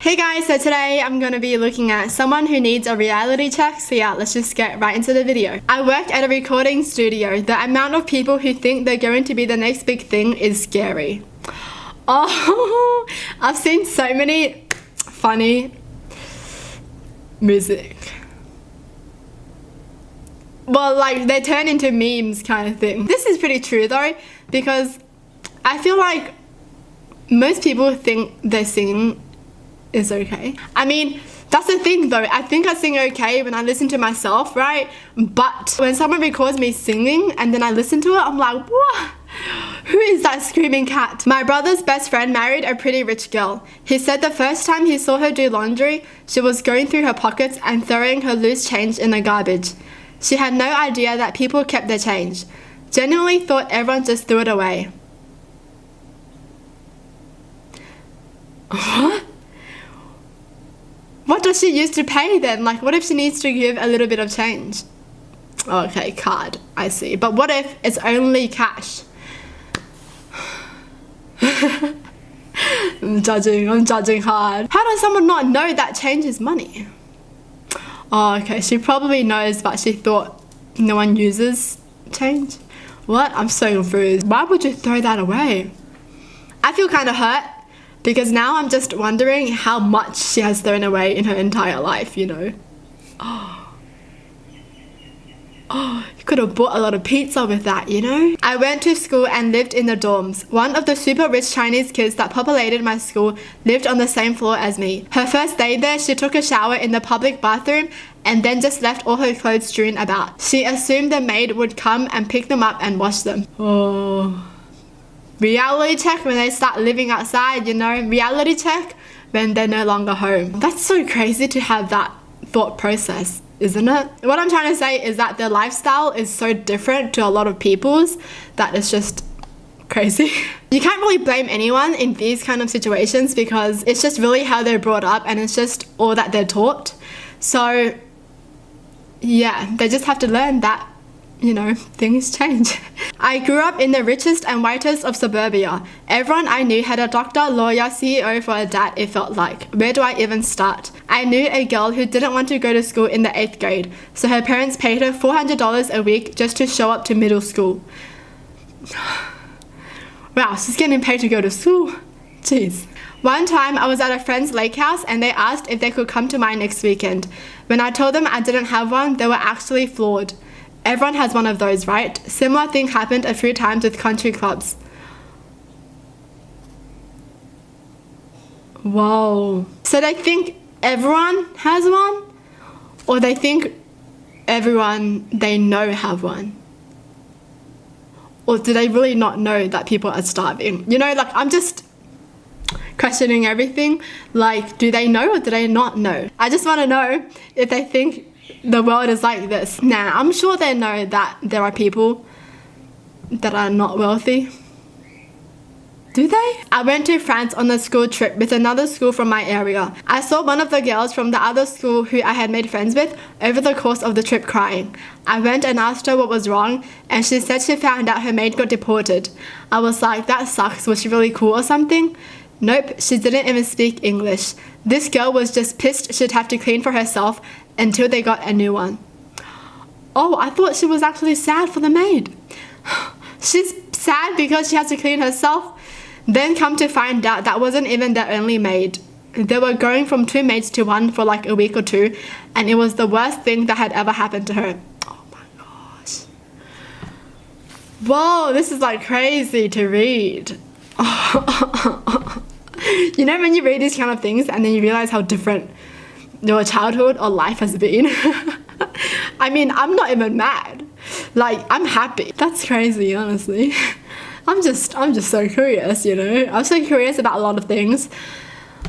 Hey guys, so today I'm going to be looking at someone who needs a reality check. So yeah, let's just get right into the video. I work at a recording studio. The amount of people who think they're going to be the next big thing is scary. Oh, I've seen so many funny music. Well, like they turn into memes kind of thing. This is pretty true though, because I feel like most people think their singing is okay. I mean, that's the thing though. I think I sing okay when I listen to myself, right? But when someone records me singing and then I listen to it, I'm like, what? Who is that screaming cat? My brother's best friend married a pretty rich girl. He said the first time he saw her do laundry, she was going through her pockets and throwing her loose change in the garbage. She had no idea that people kept their change. Genuinely thought everyone just threw it away. What? What does she use to pay then? Like, what if she needs to give a little bit of change? Okay, card, I see. But what if it's only cash? I'm judging hard. How does someone not know that change is money? Oh, okay, she probably knows, but she thought no one uses change. What? I'm so confused. Why would you throw that away? I feel kind of hurt, because now I'm just wondering how much she has thrown away in her entire life, you know. Oh, you could have bought a lot of pizza with that, you know? I went to school and lived in the dorms. One of the super rich Chinese kids that populated my school lived on the same floor as me. Her first day there, she took a shower in the public bathroom and then just left all her clothes strewn about. She assumed the maid would come and pick them up and wash them. Oh. Reality check when they start living outside, you know? Reality check when they're no longer home. That's so crazy to have that thought process, isn't it? What I'm trying to say is that their lifestyle is so different to a lot of people's that it's just crazy. You can't really blame anyone in these kind of situations because it's just really how they're brought up and it's just all that they're taught. So yeah, they just have to learn that, you know, things change. I grew up in the richest and whitest of suburbia. Everyone I knew had a doctor, lawyer, CEO for a dad, it felt like. Where do I even start? I knew a girl who didn't want to go to school in the 8th grade, so her parents paid her $400 a week just to show up to middle school. Wow, she's getting paid to go to school. Jeez. One time I was at a friend's lake house and they asked if they could come to mine next weekend. When I told them I didn't have one, they were actually floored. Everyone has one of those, right? Similar thing happened a few times with country clubs. Whoa. So they think everyone has one? Or they think everyone they know have one? Or do they really not know that people are starving? You know, like I'm just questioning everything. Like, do they know or do they not know? I just want to know if they think the world is like this. Nah, I'm sure they know that there are people that are not wealthy. Do they? I went to France on a school trip with another school from my area. I saw one of the girls from the other school who I had made friends with over the course of the trip crying. I went and asked her what was wrong and she said she found out her maid got deported. I was like, that sucks. Was she really cool or something? Nope, she didn't even speak English. This girl was just pissed she'd have to clean for herself until they got a new one. Oh, I thought she was actually sad for the maid. She's sad because she has to clean herself. Then come to find out that wasn't even their only maid. They were going from 2 maids to 1 for like a week or 2 and it was the worst thing that had ever happened to her. Oh my gosh. Whoa, this is like crazy to read. You know when you read these kind of things and then you realize how different your childhood or life has been. I mean, I'm not even mad. Like, I'm happy. That's crazy, honestly. I'm just so curious, you know. I'm so curious about a lot of things.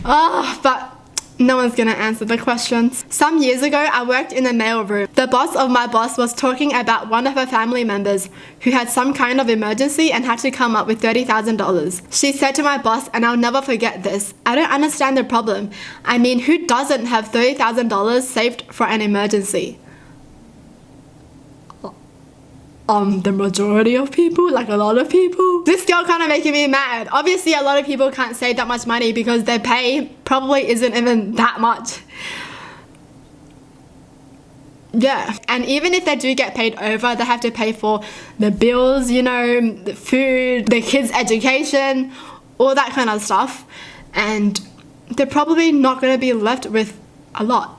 But no one's gonna answer the questions. Some years ago, I worked in a mail room. The boss of my boss was talking about one of her family members who had some kind of emergency and had to come up with $30,000. She said to my boss, and I'll never forget this, I don't understand the problem. I mean, who doesn't have $30,000 saved for an emergency? the majority of people, like a lot of people. This girl kind of making me mad. Obviously, a lot of people can't save that much money because their pay probably isn't even that much. Yeah, and even if they do get paid over, they have to pay for the bills, you know, the food, the kids' education, all that kind of stuff. And they're probably not going to be left with a lot.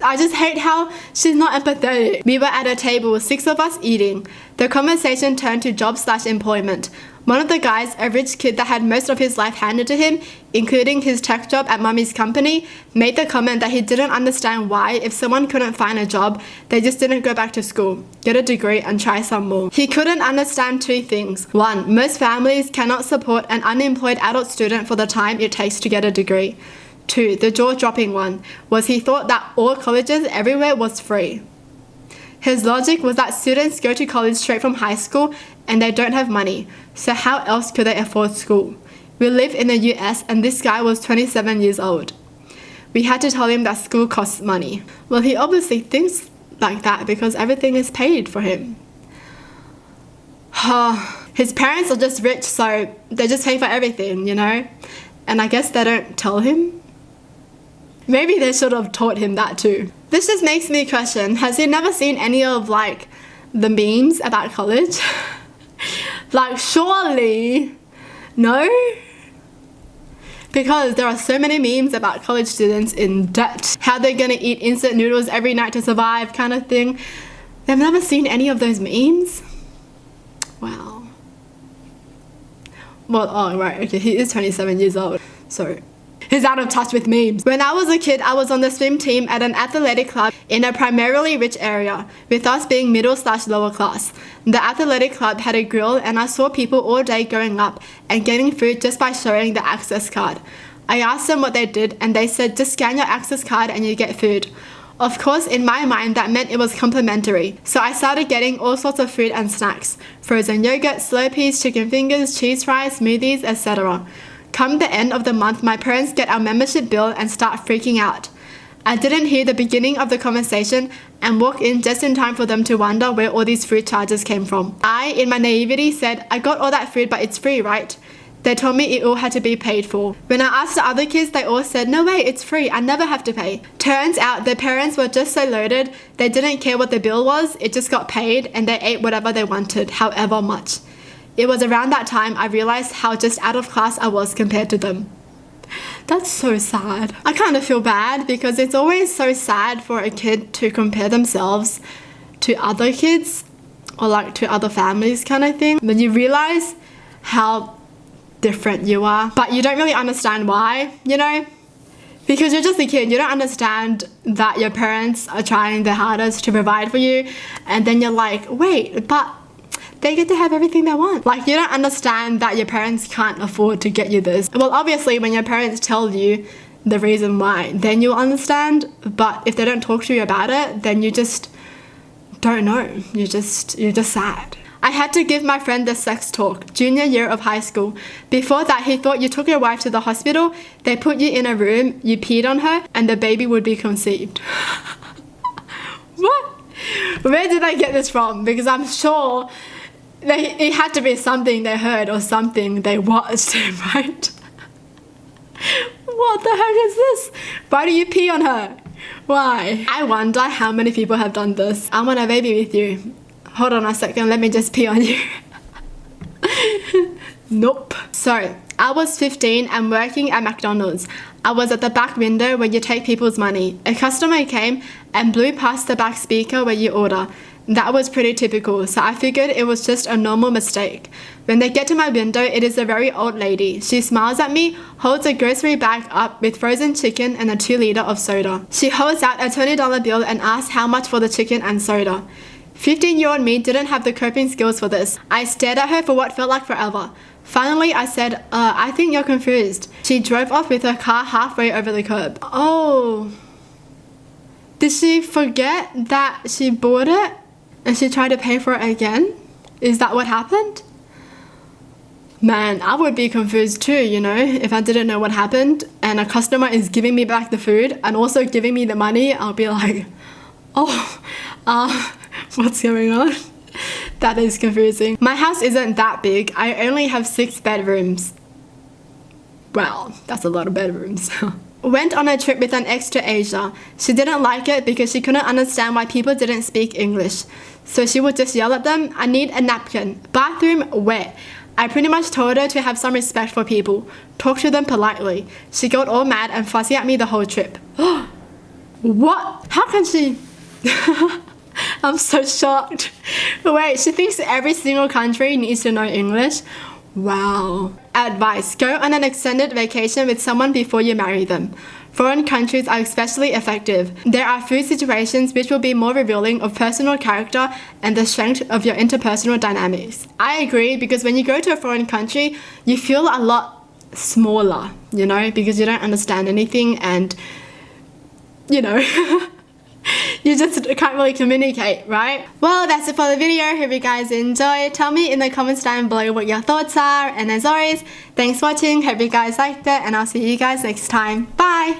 I just hate how she's not empathetic. We were at a table with 6 of us eating. The conversation turned to job/employment. One of the guys, a rich kid that had most of his life handed to him, including his tech job at mummy's company, made the comment that he didn't understand why, if someone couldn't find a job, they just didn't go back to school, get a degree and try some more. He couldn't understand 2 things. 1, most families cannot support an unemployed adult student for the time it takes to get a degree. 2, the jaw-dropping one, was he thought that all colleges everywhere was free. His logic was that students go to college straight from high school and they don't have money, so how else could they afford school? We live in the US and this guy was 27 years old. We had to tell him that school costs money. Well, he obviously thinks like that because everything is paid for him. His parents are just rich, so they just pay for everything, you know? And I guess they don't tell him. Maybe they should have taught him that too. This just makes me question, has he never seen any of like the memes about college? Like surely, no? Because there are so many memes about college students in debt, how they're gonna eat instant noodles every night to survive kind of thing. They've never seen any of those memes? Wow. Well, oh right, okay, he is 27 years old, so he's out of touch with memes. When I was a kid, I was on the swim team at an athletic club in a primarily rich area, with us being middle/lower class. The athletic club had a grill and I saw people all day going up and getting food just by showing the access card. I asked them what they did and they said just scan your access card and you get food. Of course, in my mind, that meant it was complimentary. So I started getting all sorts of food and snacks. Frozen yogurt, Slurpees, chicken fingers, cheese fries, smoothies, etc. Come the end of the month, my parents get our membership bill and start freaking out. I didn't hear the beginning of the conversation and walk in just in time for them to wonder where all these food charges came from. I, in my naivety, said, I got all that food but it's free, right? They told me it all had to be paid for. When I asked the other kids, they all said, no way, it's free, I never have to pay. Turns out their parents were just so loaded, they didn't care what the bill was, it just got paid and they ate whatever they wanted, however much. It was around that time I realized how just out of class I was compared to them. That's so sad. I kind of feel bad because it's always so sad for a kid to compare themselves to other kids or like to other families kind of thing. When you realize how different you are, but you don't really understand why, you know? Because you're just a kid, you don't understand that your parents are trying their hardest to provide for you, and then you're like, wait, but they get to have everything they want. Like, you don't understand that your parents can't afford to get you this. Well, obviously, when your parents tell you the reason why, then you'll understand, but if they don't talk to you about it, then you just don't know. You're just sad. I had to give my friend the sex talk, junior year of high school. Before that, he thought you took your wife to the hospital, they put you in a room, you peed on her, and the baby would be conceived. What? Where did I get this from? Because I'm sure it had to be something they heard or something they watched, right? What the heck is this? Why do you pee on her? Why? I wonder how many people have done this. I want a baby with you. Hold on a second, let me just pee on you. Nope. So, I was 15 and working at McDonald's. I was at the back window where you take people's money. A customer came and blew past the back speaker where you order. That was pretty typical, so I figured it was just a normal mistake. When they get to my window, it is a very old lady. She smiles at me, holds a grocery bag up with frozen chicken and a 2-liter of soda. She holds out a $20 bill and asks how much for the chicken and soda. 15-year-old me didn't have the coping skills for this. I stared at her for what felt like forever. Finally, I said, I think you're confused. She drove off with her car halfway over the curb. Oh. Did she forget that she bought it and she tried to pay for it again? Is that what happened? Man, I would be confused too, you know, if I didn't know what happened and a customer is giving me back the food and also giving me the money. I'll be like, oh, what's going on? That is confusing. My house isn't that big. I only have 6 bedrooms. Wow, that's a lot of bedrooms. Went on a trip with an ex to Asia. She didn't like it because she couldn't understand why people didn't speak English. So she would just yell at them, I need a napkin. Bathroom wet. I pretty much told her to have some respect for people. Talk to them politely. She got all mad and fussy at me the whole trip. What? How can she? I'm so shocked. Wait, she thinks every single country needs to know English? Wow. Advice. Go on an extended vacation with someone before you marry them. Foreign countries are especially effective. There are food situations which will be more revealing of personal character and the strength of your interpersonal dynamics. I agree, because when you go to a foreign country, you feel a lot smaller, you know, because you don't understand anything and, you know, you just can't really communicate, right? Well, that's it for the video. Hope you guys enjoyed. Tell me in the comments down below what your thoughts are. And as always, thanks for watching. Hope you guys liked it. And I'll see you guys next time. Bye!